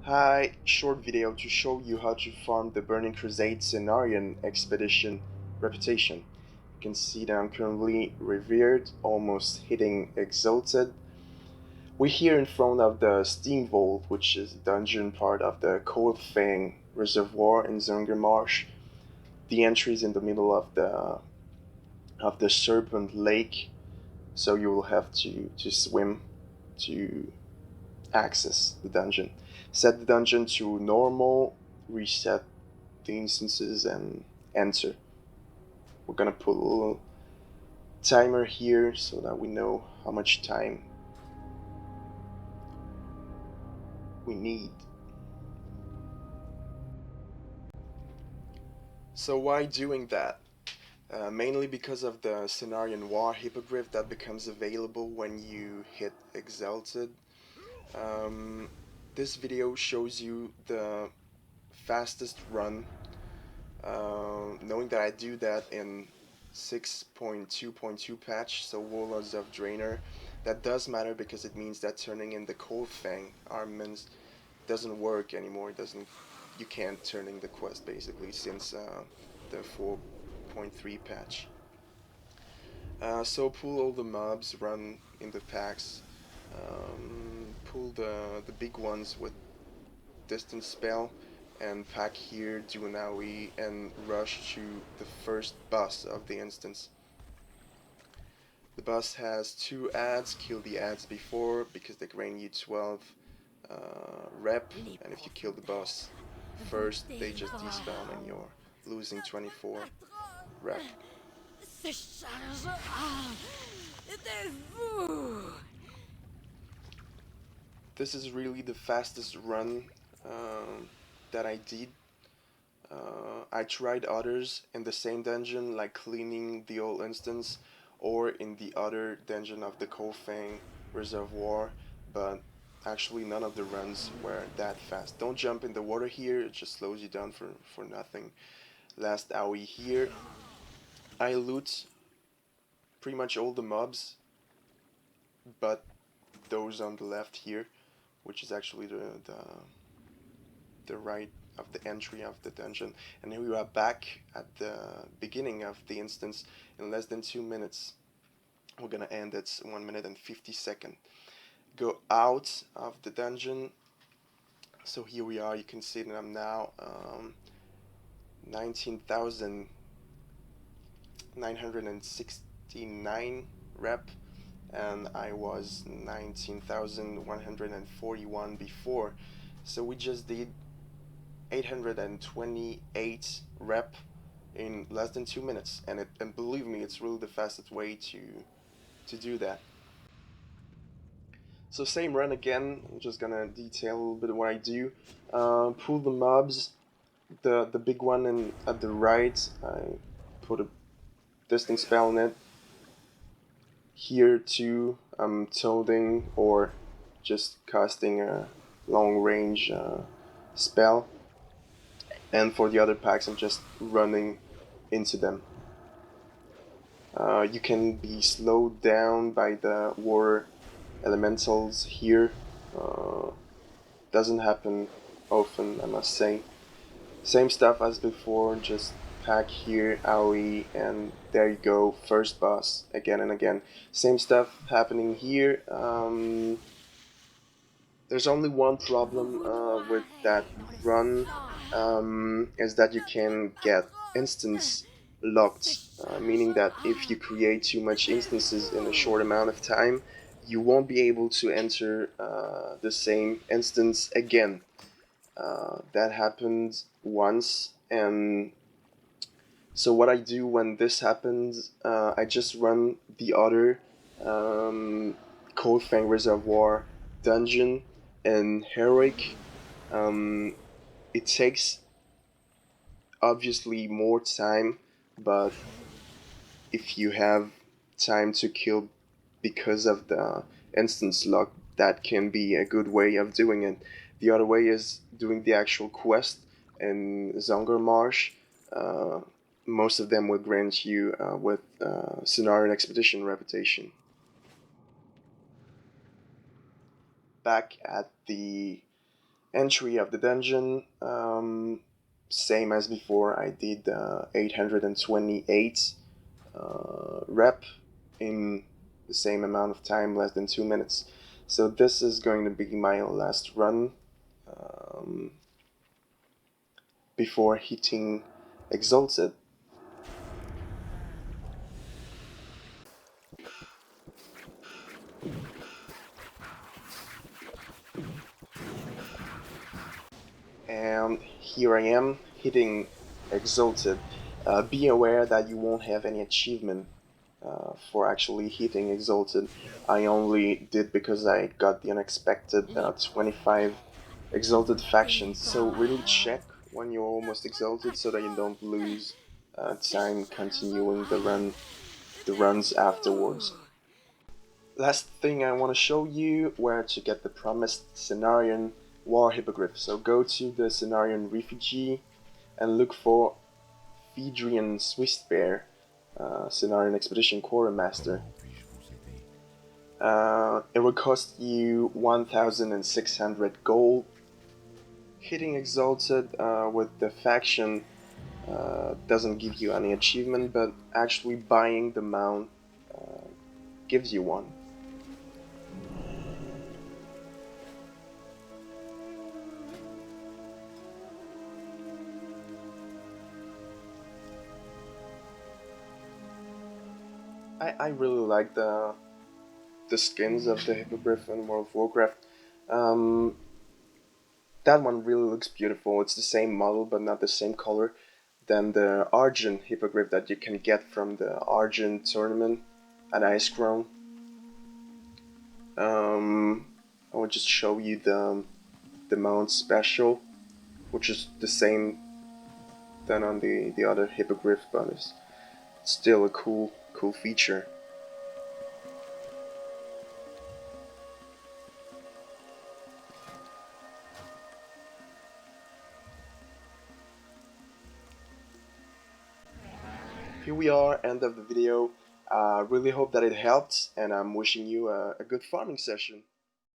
Hi, short video to show you how to farm the Burning Crusade Cenarion Expedition reputation. You can see that I'm currently revered, almost hitting Exalted. We're here in front of the Steamvault, which is the dungeon part of the Cold Fang Reservoir in Zunger Marsh. The entry is in the middle of the Serpent Lake, so you will have to swim to access the dungeon. Set the dungeon to normal, reset the instances, and enter. We're gonna put a little timer here so that we know how much time we need. So why doing that? Mainly because of the Cenarion War Hippogryph that becomes available when you hit Exalted. This video shows you the fastest run, knowing that I do that in 6.2.2 patch, so Warlords of Draenor. That does matter because it means that turning in the Cold Fang armaments doesn't work anymore. You can't turn in the quest basically since the 4.3 patch. So pull all the mobs, run in the packs, pull the big ones with distance spell, and pack here, do an AoE, and rush to the first boss of the instance. The boss has 2 adds, kill the adds before because they grant you 12 rep, and if you kill the boss first, they just despawn and you're losing 24 rep. This is really the fastest run that I did. I tried others in the same dungeon, like cleaning the old instance, or in the other dungeon of the Cold Fang Reservoir, but actually none of the runs were that fast. Don't jump in the water here, it just slows you down for nothing. Last AoE here. I loot pretty much all the mobs, but those on the left here, which is actually the right of the entry of the dungeon. And here we are back at the beginning of the instance in less than 2 minutes. We're gonna end at 1 minute and 50 seconds. Go out of the dungeon. So here we are, you can see that I'm now 19,969 rep, and I was 19,141 before. So we just did 828 rep in less than 2 minutes, and believe me, it's really the fastest way to do that. So same run again. I'm just gonna detail a little bit of what I do. Pull the mobs, the big one at the right. I put a distance spell on it. Here too, I'm toading or just casting a long range spell. And for the other packs, I'm just running into them. You can be slowed down by the water elementals here. Doesn't happen often, I must say. Same stuff as before, just pack here, AoE, and there you go, first boss, again and again. Same stuff happening here. There's only one problem with that run, is that you can get instance locked, meaning that if you create too much instances in a short amount of time, you won't be able to enter the same instance again. That happened once, and so what I do when this happens, I just run the other Cold Fang Reservoir dungeon in Heroic. It takes obviously more time, but if you have time to kill because of the instance lock, that can be a good way of doing it. The other way is doing the actual quest in Zunger Marsh. Most of them will grant you with Cenarion Expedition reputation. Back at the entry of the dungeon. Same as before, I did 828 rep in the same amount of time, less than 2 minutes. So this is going to be my last run before hitting Exalted. And here I am hitting Exalted. Be aware that you won't have any achievement for actually hitting Exalted. I only did because I got the unexpected 25 Exalted factions. So really check when you're almost Exalted so that you don't lose time continuing the runs afterwards. Last thing I want to show you where to get the promised Cenarion War Hippogryph. So go to the Cenarion Refugee and look for Phaedrian Swiss Bear, Cenarion Expedition Quartermaster. It will cost you 1,600 gold. Hitting Exalted with the faction doesn't give you any achievement, but actually buying the mount gives you one. I really like the skins of the Hippogryph in World of Warcraft. That one really looks beautiful. It's the same model but not the same color than the Argent Hippogryph that you can get from the Argent tournament at Icecrown. I will just show you the mount special, which is the same than on the other Hippogryph, but it's still a cool feature. Here we are, end of the video. Really hope that it helped, and I'm wishing you a good farming session.